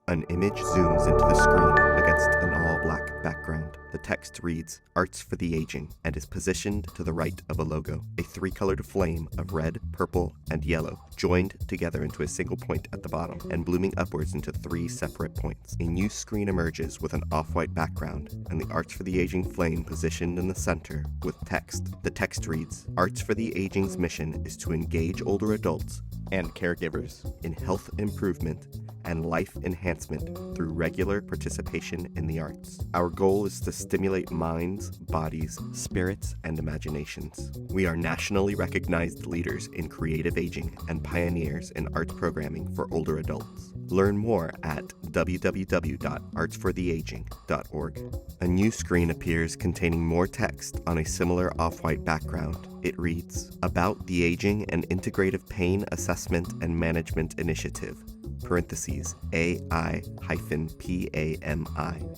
An image zooms into the screen against an all-black background. The text reads, "Arts for the Aging," and is positioned to the right of a logo, a three-colored flame of red, purple, and yellow, joined together into a single point at the bottom, and blooming upwards into three separate points. A new screen emerges with an off-white background, and the Arts for the Aging flame positioned in the center with text. The text reads, "Arts for the Aging's mission is to engage older adults and caregivers in health improvement and life enhancement through regular participation in the arts. Our goal is to stimulate minds, bodies, spirits, and imaginations. We are nationally recognized leaders in creative aging and pioneers in arts programming for older adults. Learn more at www.artsfortheaging.org. A new screen appears containing more text on a similar off-white background. It reads, "About the Aging and Integrative Pain Assessment and Management Initiative." Parentheses, AI-PAMI.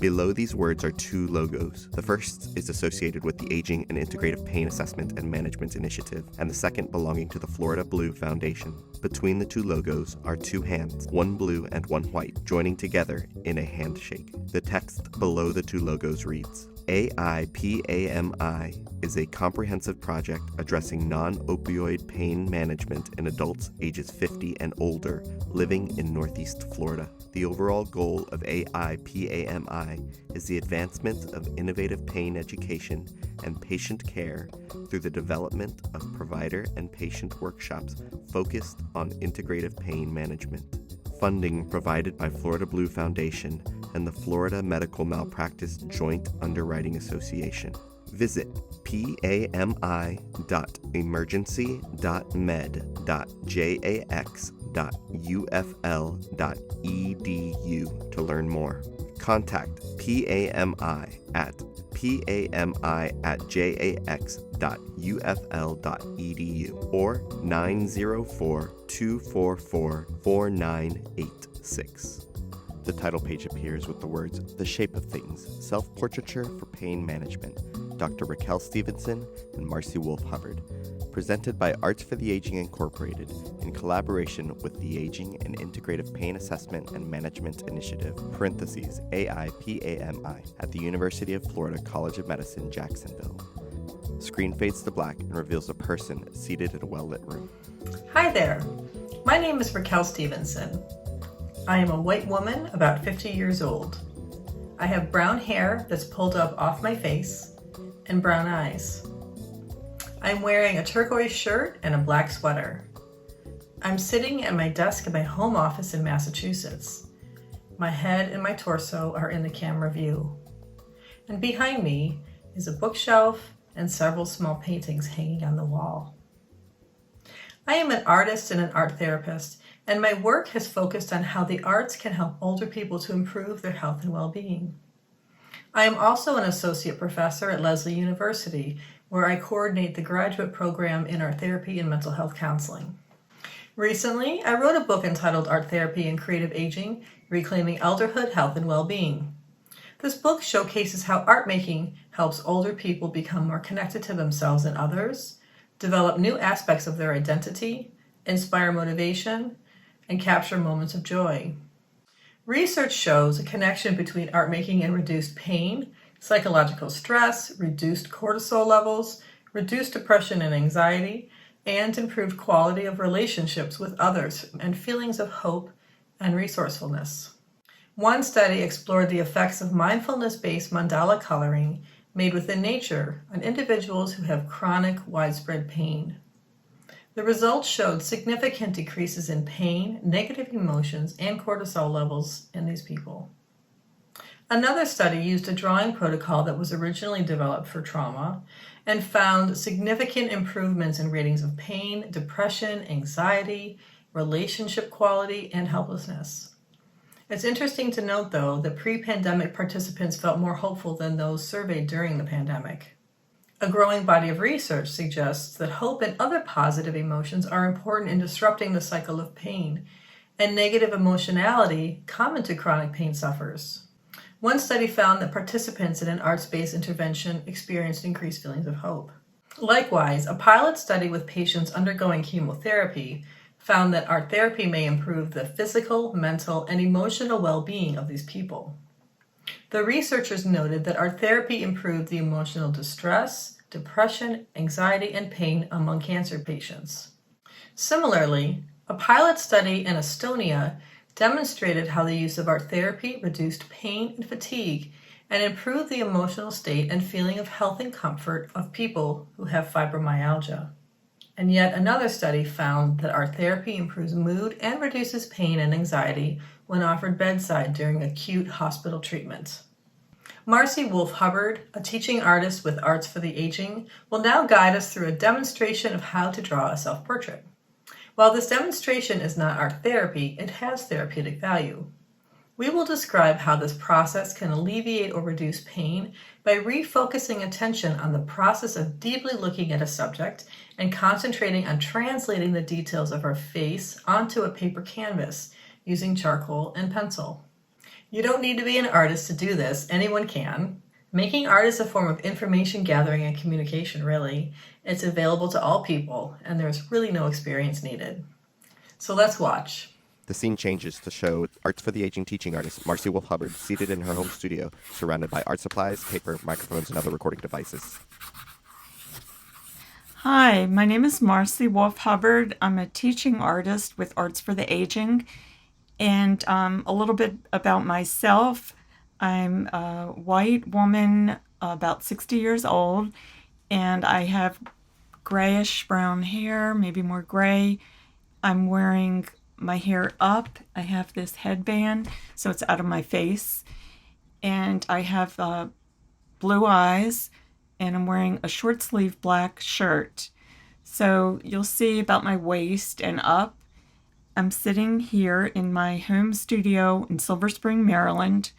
Below these words are two logos. The first is associated with the Aging and Integrative Pain Assessment and Management Initiative, and the second belonging to the Florida Blue Foundation. Between the two logos are two hands, one blue and one white, joining together in a handshake. The text below the two logos reads, AI-PAMI is a comprehensive project addressing non-opioid pain management in adults ages 50 and older living in Northeast Florida. The overall goal of AI-PAMI is the advancement of innovative pain education and patient care through the development of provider and patient workshops focused on integrative pain management. Funding provided by Florida Blue Foundation and the Florida Medical Malpractice Joint Underwriting Association. Visit pami.emergency.med.jax.ufl.edu to learn more. Contact PAMI at pami@jax.ufl.edu or 904-244-4986. The title page appears with the words, "The Shape of Things, Self-Portraiture for Pain Management, Dr. Raquel Stephenson and Marcie Wolf-Hubbard, presented by Arts for the Aging Incorporated in collaboration with the Aging and Integrative Pain Assessment and Management Initiative, parentheses, AI-PAMI, at the University of Florida College of Medicine, Jacksonville." Screen fades to black and reveals a person seated in a well-lit room. Hi there, my name is Raquel Stephenson. I am a white woman about 50 years old. I have brown hair that's pulled up off my face and brown eyes. I'm wearing a turquoise shirt and a black sweater. I'm sitting at my desk in my home office in Massachusetts. My head and my torso are in the camera view. And behind me is a bookshelf and several small paintings hanging on the wall. I am an artist and an art therapist, and my work has focused on how the arts can help older people to improve their health and well-being. I am also an associate professor at Lesley University, where I coordinate the graduate program in art therapy and mental health counseling. Recently, I wrote a book entitled Art Therapy and Creative Aging, Reclaiming Elderhood, Health, and Well-Being. This book showcases how art making helps older people become more connected to themselves and others, develop new aspects of their identity, inspire motivation, and capture moments of joy. Research shows a connection between art making and reduced pain, psychological stress, reduced cortisol levels, reduced depression and anxiety, and improved quality of relationships with others and feelings of hope and resourcefulness. One study explored the effects of mindfulness-based mandala coloring made within nature on individuals who have chronic, widespread pain. The results showed significant decreases in pain, negative emotions, and cortisol levels in these people. Another study used a drawing protocol that was originally developed for trauma and found significant improvements in ratings of pain, depression, anxiety, relationship quality, and helplessness. It's interesting to note, though, that pre-pandemic participants felt more hopeful than those surveyed during the pandemic. A growing body of research suggests that hope and other positive emotions are important in disrupting the cycle of pain and negative emotionality common to chronic pain sufferers. One study found that participants in an arts-based intervention experienced increased feelings of hope. Likewise, a pilot study with patients undergoing chemotherapy found that art therapy may improve the physical, mental, and emotional well-being of these people. The researchers noted that art therapy improved the emotional distress, depression, anxiety, and pain among cancer patients. Similarly, a pilot study in Estonia demonstrated how the use of art therapy reduced pain and fatigue and improved the emotional state and feeling of health and comfort of people who have fibromyalgia. And yet another study found that art therapy improves mood and reduces pain and anxiety when offered bedside during acute hospital treatment. Marcie Wolf-Hubbard, a teaching artist with Arts for the Aging, will now guide us through a demonstration of how to draw a self-portrait. While this demonstration is not art therapy, it has therapeutic value. We will describe how this process can alleviate or reduce pain by refocusing attention on the process of deeply looking at a subject and concentrating on translating the details of our face onto a paper canvas using charcoal and pencil. You don't need to be an artist to do this, anyone can. Making art is a form of information gathering and communication, really. It's available to all people, and there's really no experience needed. So let's watch. The scene changes to show Arts for the Aging teaching artist Marcie Wolf-Hubbard seated in her home studio, surrounded by art supplies, paper, microphones, and other recording devices. Hi, my name is Marcie Wolf-Hubbard. I'm a teaching artist with Arts for the Aging. And a little bit about myself. I'm a white woman, about 60 years old, and I have grayish brown hair, maybe more gray. I'm wearing my hair up. I have this headband, so it's out of my face. And I have blue eyes, and I'm wearing a short sleeve black shirt. So you'll see about my waist and up. I'm sitting here in my home studio in Silver Spring, Maryland,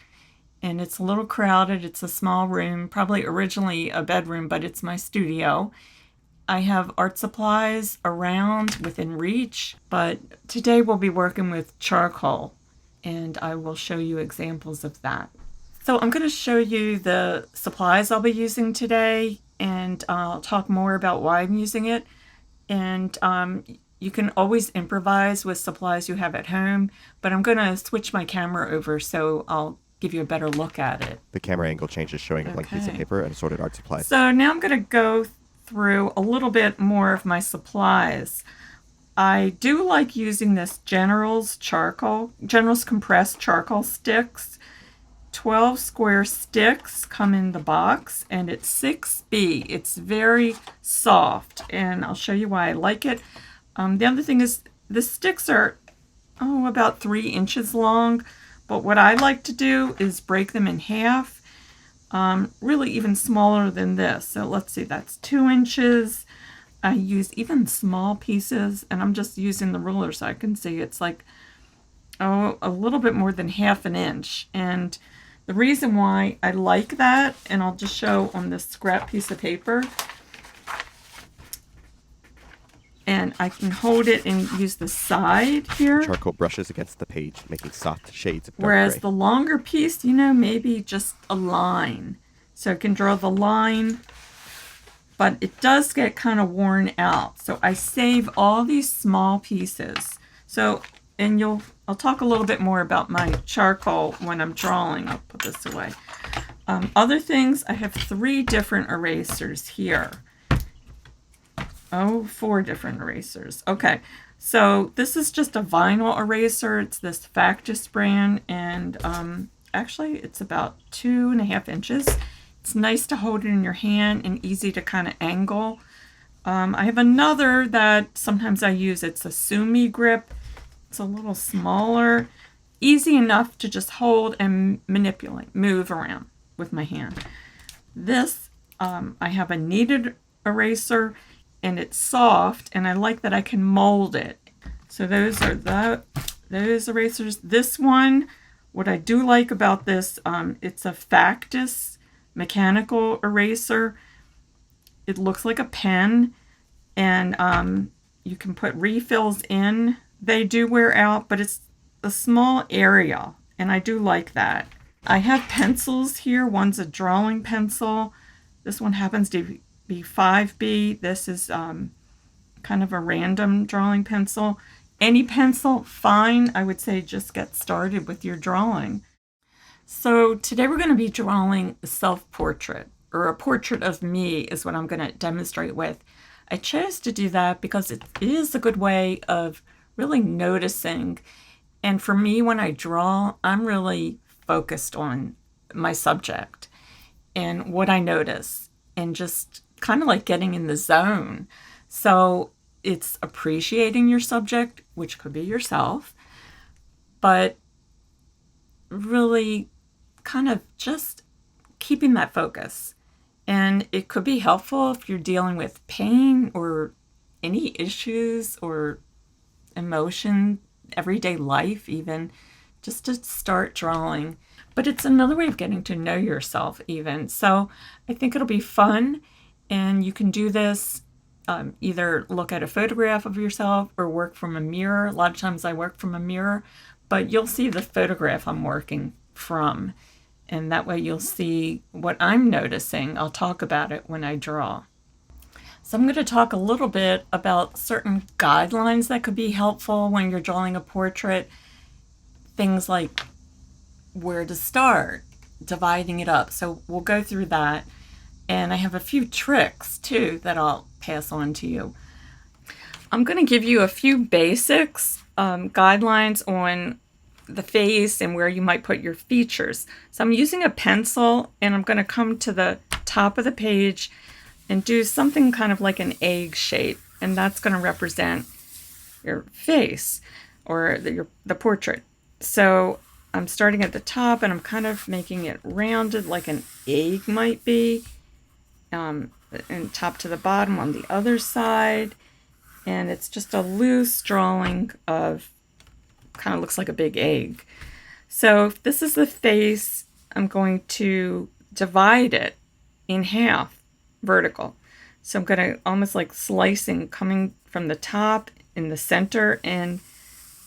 and it's a little crowded. It's a small room, probably originally a bedroom, but it's my studio. I have art supplies around within reach, but today we'll be working with charcoal, and I will show you examples of that. So I'm going to show you the supplies I'll be using today, and I'll talk more about why I'm using it. And you can always improvise with supplies you have at home, but I'm going to switch my camera over so I'll give you a better look at it. The camera angle changes, showing a blank piece of paper and assorted art supplies. So now I'm going to go through a little bit more of my supplies. I do like using this General's compressed charcoal sticks. 12 square sticks come in the box, and it's 6B. It's very soft, and I'll show you why I like it. The other thing is the sticks are about 3 inches long, but what I like to do is break them in half, really even smaller than this. So let's see, that's 2 inches. I use even small pieces, and I'm just using the ruler so I can see. It's like a little bit more than half an inch. And the reason why I like that, and I'll just show on this scrap piece of paper, and I can hold it and use the side here. Charcoal brushes against the page, making soft shades of dark Whereas gray. the longer piece, maybe just a line. So I can draw the line, but it does get kind of worn out. So I save all these small pieces. So, and I'll talk a little bit more about my charcoal when I'm drawing. I'll put this away. Other things, I have 3 different erasers here. 4 different erasers. Okay, so this is just a vinyl eraser. It's this Factus brand, and actually it's about 2.5 inches. It's nice to hold it in your hand and easy to kind of angle. I have another that sometimes I use. It's a Sumi grip. It's a little smaller, easy enough to just hold and manipulate, move around with my hand. This, I have a kneaded eraser, and it's soft, and I like that I can mold it. So those are those erasers. This one, what I do like about this, it's a Factus mechanical eraser. It looks like a pen, and you can put refills in. They do wear out, but it's a small area, and I do like that. I have pencils here. One's a drawing pencil. This one happens to be 5B. This is kind of a random drawing pencil. Any pencil, fine. I would say just get started with your drawing. So today we're going to be drawing a self-portrait, or a portrait of me is what I'm going to demonstrate with. I chose to do that because it is a good way of really noticing. And for me, when I draw, I'm really focused on my subject and what I notice and just kind of like getting in the zone. So it's appreciating your subject, which could be yourself, but really kind of just keeping that focus. And it could be helpful if you're dealing with pain or any issues or emotion, everyday life even, just to start drawing. But it's another way of getting to know yourself even. So I think it'll be fun, and you can do this either look at a photograph of yourself or work from a mirror. A lot of times I work from a mirror, but you'll see the photograph I'm working from. And that way you'll see what I'm noticing. I'll talk about it when I draw. So I'm going to talk a little bit about certain guidelines that could be helpful when you're drawing a portrait. Things like where to start, dividing it up. So we'll go through that. And I have a few tricks too that I'll pass on to you. I'm going to give you a few basics, guidelines on the face and where you might put your features. So I'm using a pencil, and I'm going to come to the top of the page and do something kind of like an egg shape, and that's going to represent your face or the portrait. So I'm starting at the top, and I'm kind of making it rounded like an egg might be, and top to the bottom on the other side, and it's just a loose drawing of kind of looks like a big egg. So if this is the face, I'm going to divide it in half vertical. So I'm going to almost like slicing, coming from the top in the center and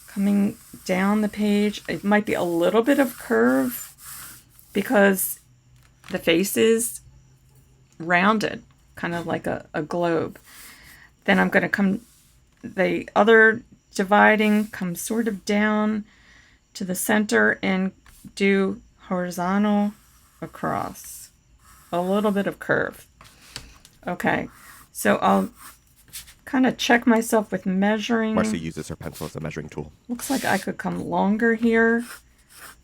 coming down the page. It might be a little bit of curve because the face is rounded, kind of like a globe. Then I'm going to come the other dividing, come sort of down to the center and do horizontal across. A little bit of curve. Okay, so I'll kind of check myself with measuring. Marcie uses her pencil as a measuring tool. Looks like I could come longer here.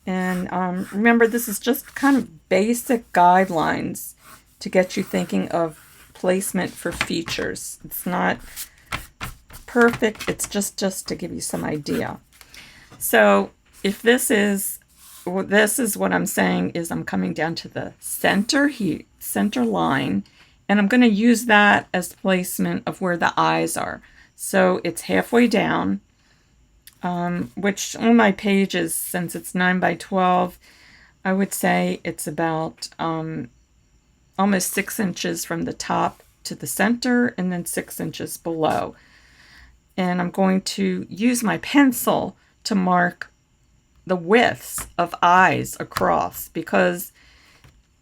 And remember, this is just kind of basic guidelines to get you thinking of placement for features. It's not perfect, it's just to give you some idea. So if this is what I'm saying is I'm coming down to the center line, and I'm going to use that as placement of where the eyes are. So it's halfway down, which on my pages, since it's 9 by 12, I would say it's about almost 6 inches from the top to the center, and then 6 inches below. And I'm going to use my pencil to mark the widths of eyes across, because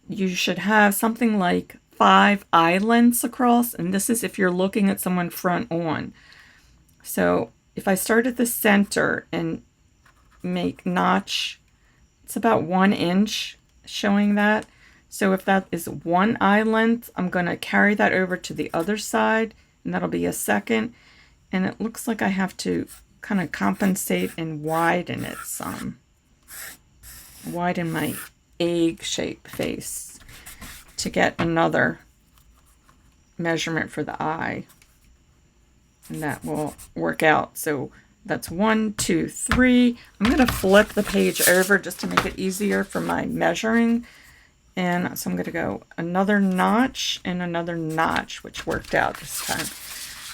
you should have something like 5 eye lengths across, and this is if you're looking at someone front on. So if I start at the center and make notch, it's about 1 inch showing that. So if that is 1 eye length, I'm going to carry that over to the other side, and that'll be a second. And it looks like I have to kind of compensate and widen it some. Widen my egg-shaped face to get another measurement for the eye. And that will work out. So that's 1, 2, 3. I'm going to flip the page over just to make it easier for my measuring. And so I'm going to go another notch and another notch, which worked out this time.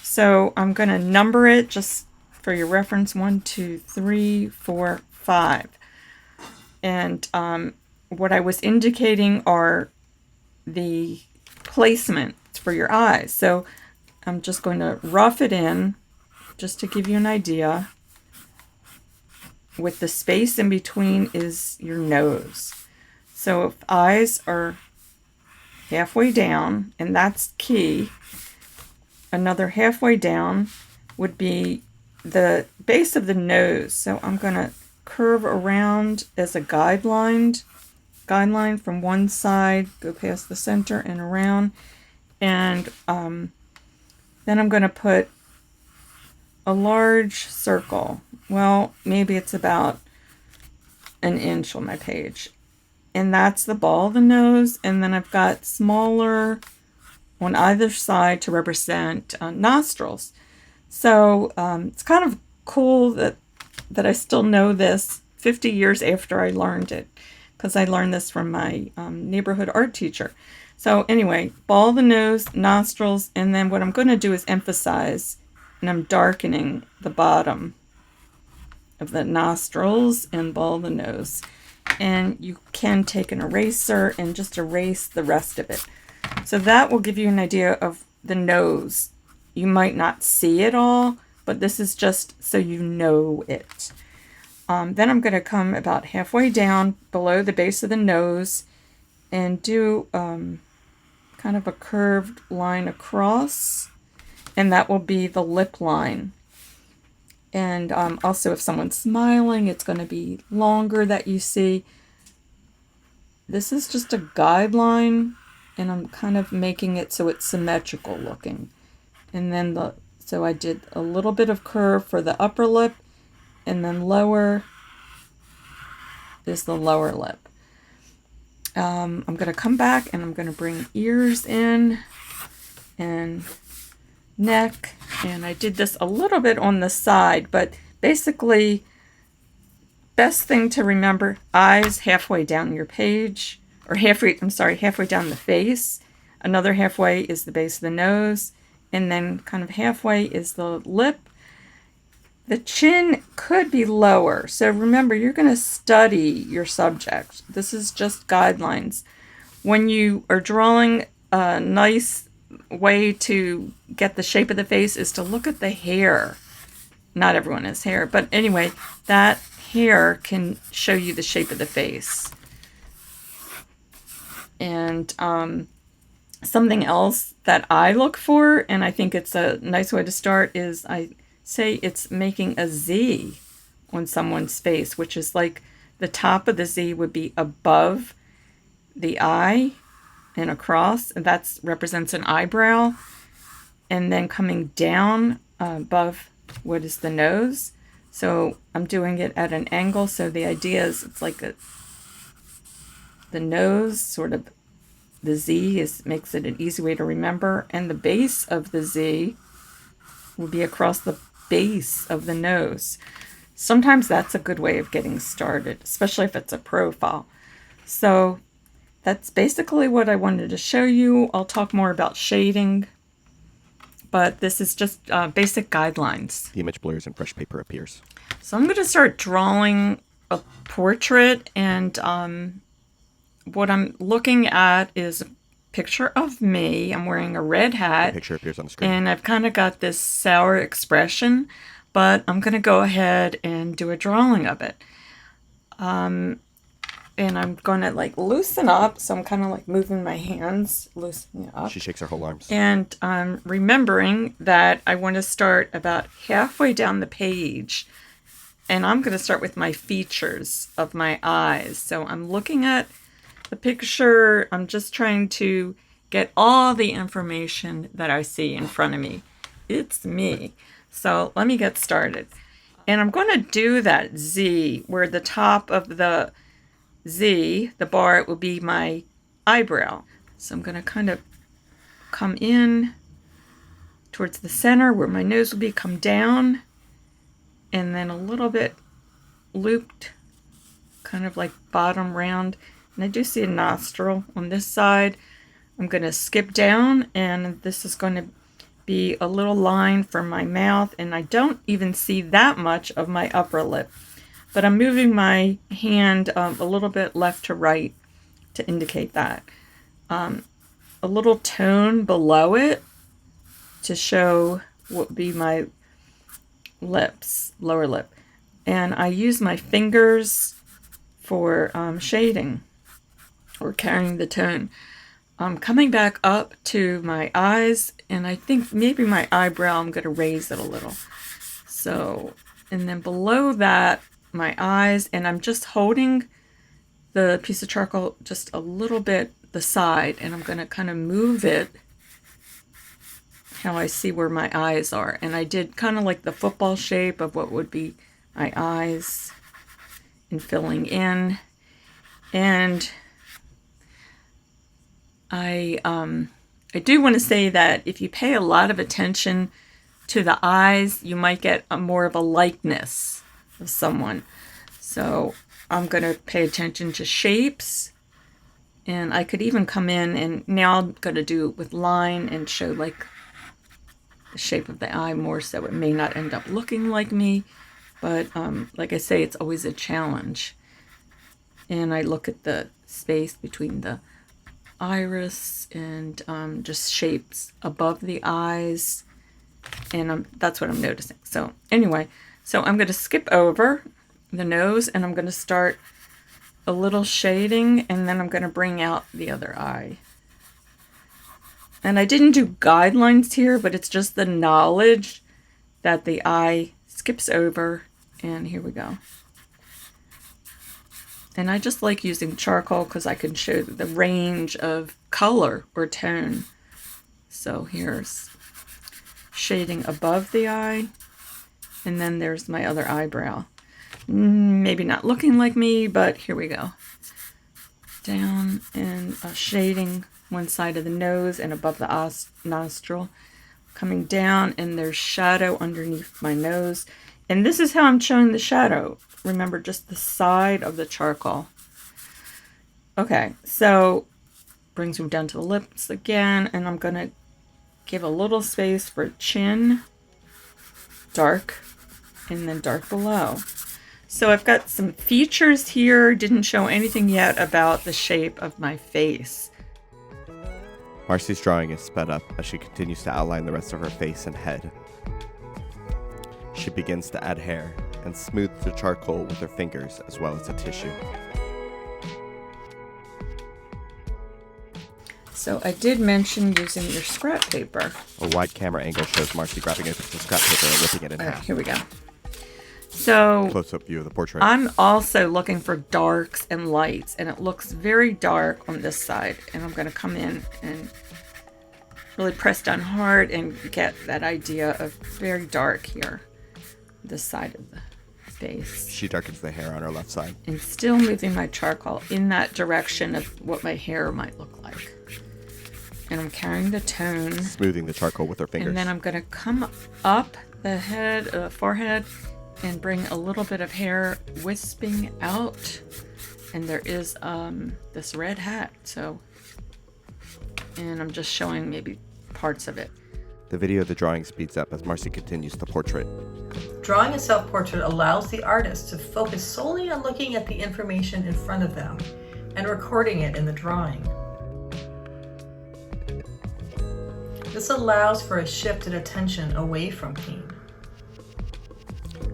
So I'm going to number it just for your reference, 1, 2, 3, 4, 5. And what I was indicating are the placement for your eyes. So I'm just going to rough it in just to give you an idea. With the space in between is your nose. So if eyes are halfway down, and that's key, another halfway down would be the base of the nose. So I'm going to curve around as a guideline from one side, go past the center and around. And then I'm going to put a large circle. Well, maybe it's about an inch on my page. And that's the ball of the nose. And then I've got smaller on either side to represent nostrils. So it's kind of cool that I still know this 50 years after I learned it, because I learned this from my neighborhood art teacher. So anyway, ball of the nose, nostrils, and then what I'm going to do is emphasize, and I'm darkening the bottom of the nostrils and ball of the nose. And you can take an eraser and just erase the rest of it. So that will give you an idea of the nose. You might not see it all, but this is just so you know it. Then I'm going to come about halfway down below the base of the nose and do kind of a curved line across, and that will be the lip line. And also if someone's smiling, it's going to be longer that you see. This is just a guideline, and I'm kind of making it so it's symmetrical looking. And then so I did a little bit of curve for the upper lip, and then lower is the lower lip. I'm going to come back and I'm going to bring ears in and neck, and I did this a little bit on the side, but basically best thing to remember, eyes halfway down your page, or halfway down the face. Another halfway is the base of the nose, and then kind of halfway is the lip. The chin could be lower, so remember, you're going to study your subject. This is just guidelines. When you are drawing, a nice way to get the shape of the face is to look at the hair. Not everyone has hair, but anyway, that hair can show you the shape of the face. And something else that I look for, and I think it's a nice way to start, is I say it's making a Z on someone's face, which is like the top of the Z would be above the eye and across, and that represents an eyebrow, and then coming down above what is the nose. So I'm doing it at an angle, so the idea is it's like the nose, sort of the Z makes it an easy way to remember, and the base of the Z will be across the base of the nose. Sometimes that's a good way of getting started, especially if it's a profile. So that's basically what I wanted to show you. I'll talk more about shading, but this is just basic guidelines. The image blurs and fresh paper appears. So I'm going to start drawing a portrait, and what I'm looking at is a picture of me. I'm wearing a red hat. The picture appears on the screen. And I've kind of got this sour expression, but I'm going to go ahead and do a drawing of it. And I'm going to like loosen up, so I'm kind of like moving my hands, loosening up. She shakes her whole arms. And I'm remembering that I want to start about halfway down the page, and I'm going to start with my features of my eyes. So I'm looking at the picture. I'm just trying to get all the information that I see in front of me. It's me. So let me get started. And I'm going to do that Z, where the top of the Z, the bar, it will be my eyebrow. So I'm going to kind of come in towards the center where my nose will be, come down, and then a little bit looped, kind of like bottom round. And I do see a nostril on this side. I'm going to skip down, and this is going to be a little line for my mouth, and I don't even see that much of my upper lip. But I'm moving my hand a little bit left to right to indicate that. A little tone below it to show what would be my lips, lower lip. And I use my fingers for shading or carrying the tone. I'm coming back up to my eyes, and I think maybe my eyebrow, I'm going to raise it a little. So, and then below that, my eyes, and I'm just holding the piece of charcoal just a little bit the side, and I'm going to kind of move it how I see where my eyes are. And I did kind of like the football shape of what would be my eyes and filling in. And I do want to say that if you pay a lot of attention to the eyes, you might get more of a likeness of someone. So I'm going to pay attention to shapes, and I could even come in, and now I'm going to do it with line and show like the shape of the eye more, so it may not end up looking like me, but like I say, it's always a challenge. And I look at the space between the iris and just shapes above the eyes, and that's what I'm noticing. So anyway, so I'm going to skip over the nose, and I'm going to start a little shading, and then I'm going to bring out the other eye. And I didn't do guidelines here, but it's just the knowledge that the eye skips over. And here we go. And I just like using charcoal because I can show the range of color or tone. So here's shading above the eye. And then there's my other eyebrow. Maybe not looking like me, but here we go. Down and shading one side of the nose and above the nostril. Coming down, and there's shadow underneath my nose. And this is how I'm showing the shadow. Remember, just the side of the charcoal. Okay, so brings me down to the lips again, and I'm going to give a little space for chin, dark, and then dark below. So I've got some features here. Didn't show anything yet about the shape of my face. Marcie's drawing is sped up as she continues to outline the rest of her face and head. She begins to add hair and smooth the charcoal with her fingers as well as a tissue. So I did mention using your scrap paper. A wide camera angle shows Marcie grabbing a piece of scrap paper and ripping it in half. Here we go. So Close-up view of the portrait. I'm also looking for darks and lights, and it looks very dark on this side. And I'm going to come in and really press down hard and get that idea of very dark here, this side of the face. She darkens the hair on her left side. And still moving my charcoal in that direction of what my hair might look like. And I'm carrying the tone. Smoothing the charcoal with her fingers. And then I'm going to come up the head, forehead, and bring a little bit of hair wisping out. And there is this red hat, so, and I'm just showing maybe parts of it. The video of the drawing speeds up as Marcie continues the portrait. Drawing a self-portrait allows the artist to focus solely on looking at the information in front of them and recording it in the drawing. This allows for a shift in attention away from pain.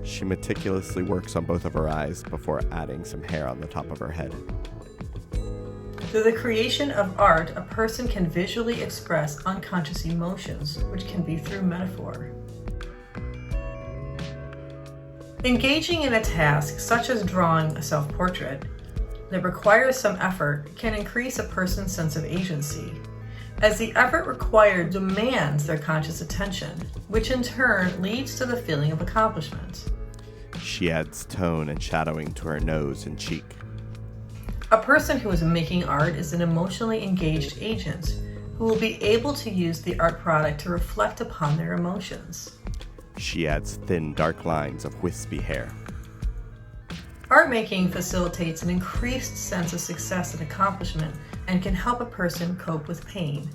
She meticulously works on both of her eyes before adding some hair on the top of her head. Through the creation of art, a person can visually express unconscious emotions, which can be through metaphor. Engaging in a task such as drawing a self-portrait that requires some effort can increase a person's sense of agency, as the effort required demands their conscious attention, which in turn leads to the feeling of accomplishment. She adds tone and shadowing to her nose and cheek. A person who is making art is an emotionally engaged agent who will be able to use the art product to reflect upon their emotions. She adds thin, dark lines of wispy hair. Art making facilitates an increased sense of success and accomplishment and can help a person cope with pain.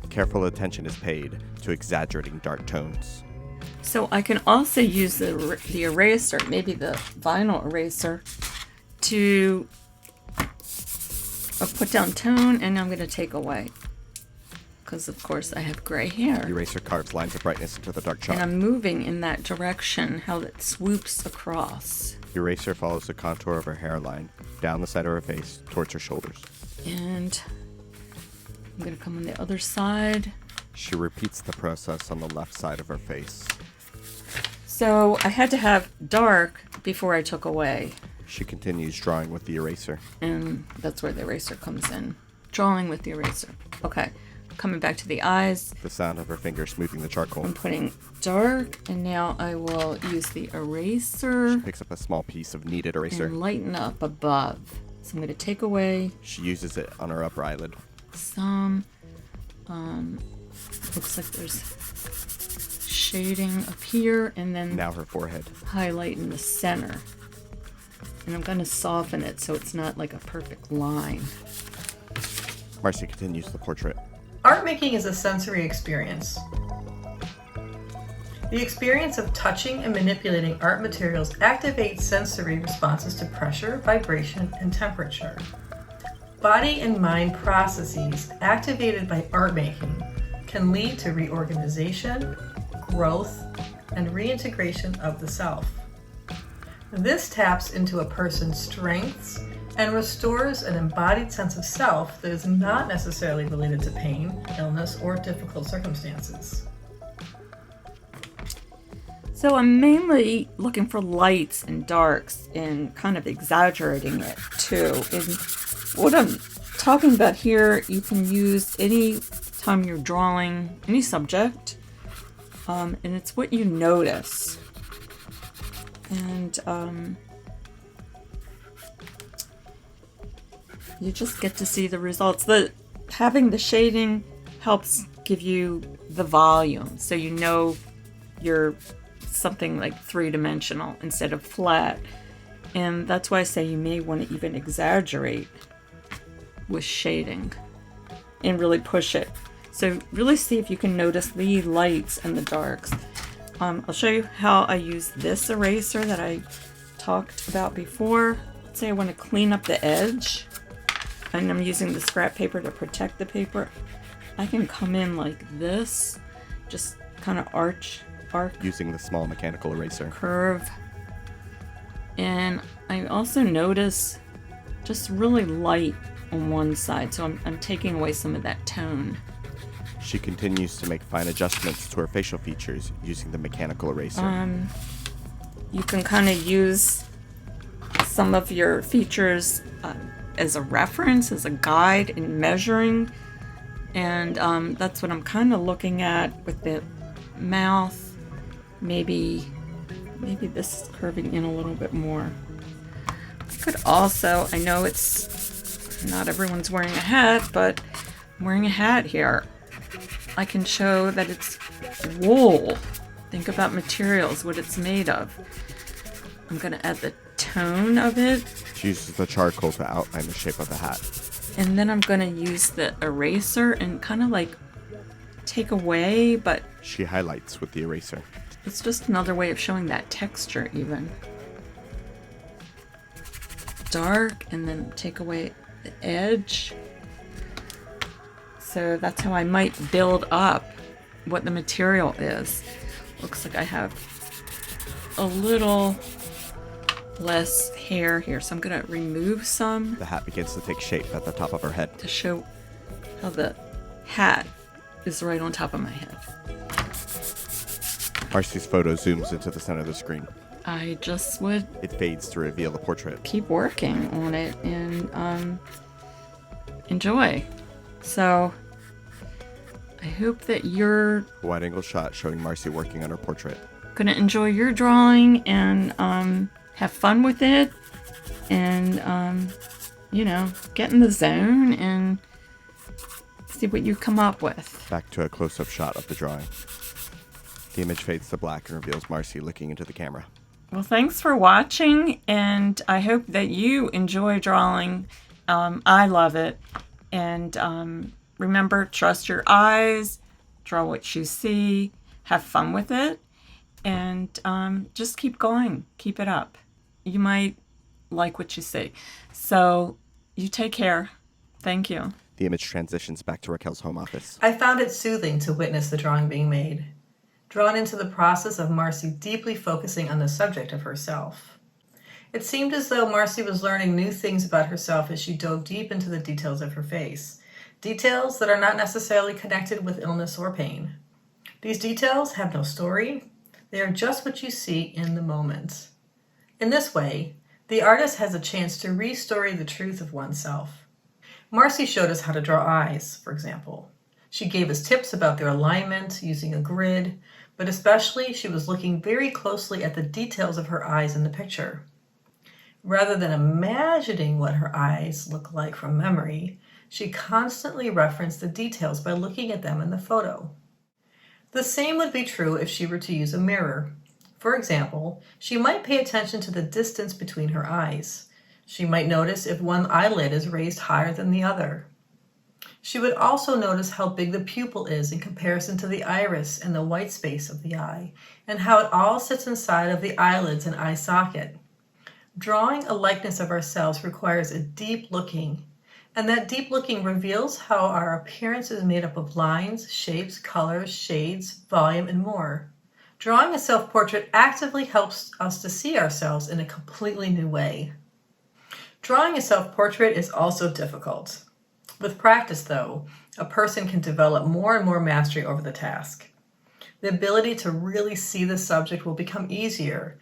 Careful attention is paid to exaggerating dark tones. So I can also use the eraser, maybe the vinyl eraser, to put down tone, and I'm going to take away. Because, of course, I have gray hair. The eraser carves lines of brightness into the dark chalk. And I'm moving in that direction, how it swoops across. The eraser follows the contour of her hairline, down the side of her face, towards her shoulders. And I'm going to come on the other side. She repeats the process on the left side of her face. So I had to have dark before I took away. She continues drawing with the eraser. And that's where the eraser comes in. Drawing with the eraser. Okay. Coming back to the eyes. The sound of her fingers smoothing the charcoal. I'm putting dark, and now I will use the eraser. She picks up a small piece of kneaded eraser. And lighten up above. So I'm going to take away. She uses it on her upper eyelid. Some. Looks like there's shading up here, and then Now her forehead. highlight in the center. And I'm going to soften it so it's not like a perfect line. Marcie continues the portrait. Art making is a sensory experience. The experience of touching and manipulating art materials activates sensory responses to pressure, vibration, and temperature. Body and mind processes activated by art making can lead to reorganization, growth, and reintegration of the self. This taps into a person's strengths and restores an embodied sense of self that is not necessarily related to pain, illness, or difficult circumstances. So I'm mainly looking for lights and darks and kind of exaggerating it too. And what I'm talking about here, you can use any time you're drawing any subject, and it's what you notice. And you just get to see the results. Having the shading helps give you the volume, so you know you're something like three-dimensional instead of flat. And that's why I say you may want to even exaggerate with shading and really push it. So really see if you can notice the lights and the darks. I'll show you how I use this eraser that I talked about before. Let's say I want to clean up the edge, and I'm using the scrap paper to protect the paper. I can come in like this, just kind of arc. Using the small mechanical eraser. Curve. And I also notice just really light on one side, so I'm taking away some of that tone. She continues to make fine adjustments to her facial features using the mechanical eraser. You can kind of use some of your features as a reference, as a guide in measuring. And that's what I'm kind of looking at with the mouth. Maybe this is curving in a little bit more. I could also, I know it's not everyone's wearing a hat, but I'm wearing a hat here. I can show that it's wool. Think about materials, what it's made of. I'm going to add the tone of it. She uses the charcoal to outline the shape of the hat. And then I'm going to use the eraser and kind of like take away, but She highlights with the eraser. it's just another way of showing that texture even. Dark, and then take away the edge. So that's how I might build up what the material is. Looks like I have a little less hair here, so I'm going to remove some The hat begins to take shape at the top of her head. to show how the hat is right on top of my head. Marcie's photo zooms into the center of the screen. I just would It fades to reveal the portrait. keep working on it and enjoy. So I hope that you're A wide-angle shot showing Marcie working on her portrait. gonna enjoy your drawing and have fun with it, and get in the zone and see what you come up with. Back to a close-up shot of the drawing. The image fades to black and reveals Marcie looking into the camera. Well, thanks for watching, and I hope that you enjoy drawing. I love it. And remember, trust your eyes, draw what you see, have fun with it, and just keep going. Keep it up. You might like what you see. So you take care. Thank you. The image transitions back to Raquel's home office. I found it soothing to witness the drawing being made, drawn into the process of Marcie deeply focusing on the subject of herself. It seemed as though Marcie was learning new things about herself as she dove deep into the details of her face, details that are not necessarily connected with illness or pain. These details have no story, They are just what you see in the moment. In this way, the artist has a chance to re-story the truth of oneself. Marcie showed us how to draw eyes, for example. She gave us tips about their alignment using a grid, but especially she was looking very closely at the details of her eyes in the picture. Rather than imagining what her eyes look like from memory, she constantly referenced the details by looking at them in the photo. The same would be true if she were to use a mirror. For example, she might pay attention to the distance between her eyes. She might notice if one eyelid is raised higher than the other. She would also notice how big the pupil is in comparison to the iris and the white space of the eye, and how it all sits inside of the eyelids and eye socket. Drawing a likeness of ourselves requires a deep looking, and that deep looking reveals how our appearance is made up of lines, shapes, colors, shades, volume, and more. Drawing a self-portrait actively helps us to see ourselves in a completely new way. Drawing a self-portrait is also difficult. With practice, though, a person can develop more and more mastery over the task. The ability to really see the subject will become easier,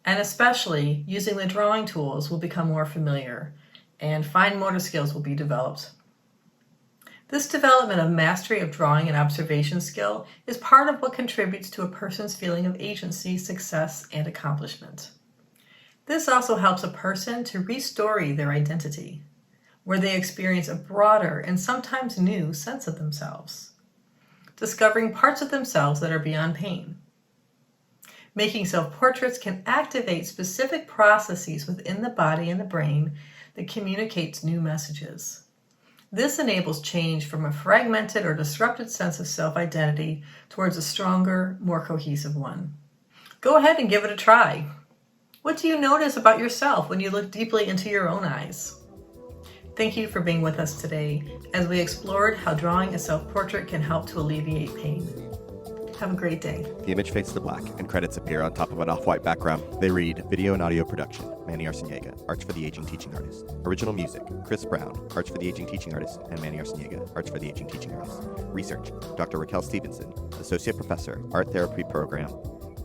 and especially using the drawing tools will become more familiar, and fine motor skills will be developed. This development of mastery of drawing and observation skill is part of what contributes to a person's feeling of agency, success, and accomplishment. This also helps a person to re-story their identity, where they experience a broader and sometimes new sense of themselves, discovering parts of themselves that are beyond pain. Making self-portraits can activate specific processes within the body and the brain that communicates new messages. This enables change from a fragmented or disrupted sense of self-identity towards a stronger, more cohesive one. Go ahead and give it a try. What do you notice about yourself when you look deeply into your own eyes? Thank you for being with us today as we explored how drawing a self-portrait can help to alleviate pain. Have a great day. The image fades to black and credits appear on top of an off-white background. They read, Video and Audio Production, Manny Arciniega, Arts for the Aging Teaching Artist. Original Music, Chris Brown, Arts for the Aging Teaching Artist, and Manny Arciniega, Arts for the Aging Teaching Artist. Research, Dr. Raquel Stephenson, Associate Professor, Art Therapy Program,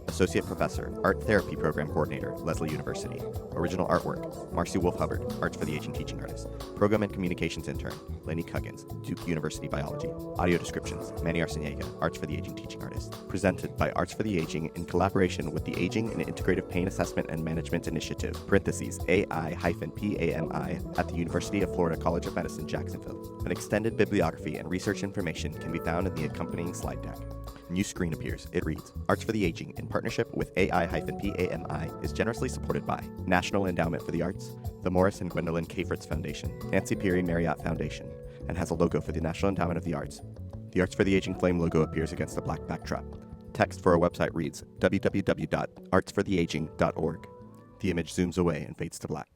Associate Professor, Art Therapy Program Coordinator, Lesley University. Original Artwork, Marcie Wolf-Hubbard, Arts for the Aging Teaching Artist. Program and Communications Intern, Lenny Cuggins, Duke University Biology. Audio Descriptions, Manny Arciniega, Arts for the Aging Teaching Artist. Presented by Arts for the Aging in collaboration with the Aging and Integrative Pain Assessment and Management Initiative, AI-PAMI, at the University of Florida College of Medicine, Jacksonville. An extended bibliography and research information can be found in the accompanying slide deck. New screen appears. It reads, Arts for the Aging, in partnership with AI-PAMI, is generously supported by National Endowment for the Arts, the Morris and Gwendolyn K. Fritz Foundation, Nancy Peary Marriott Foundation, and has a logo for the National Endowment of the Arts. The Arts for the Aging flame logo appears against a black backdrop. Text for our website reads, www.artsfortheaging.org. The image zooms away and fades to black.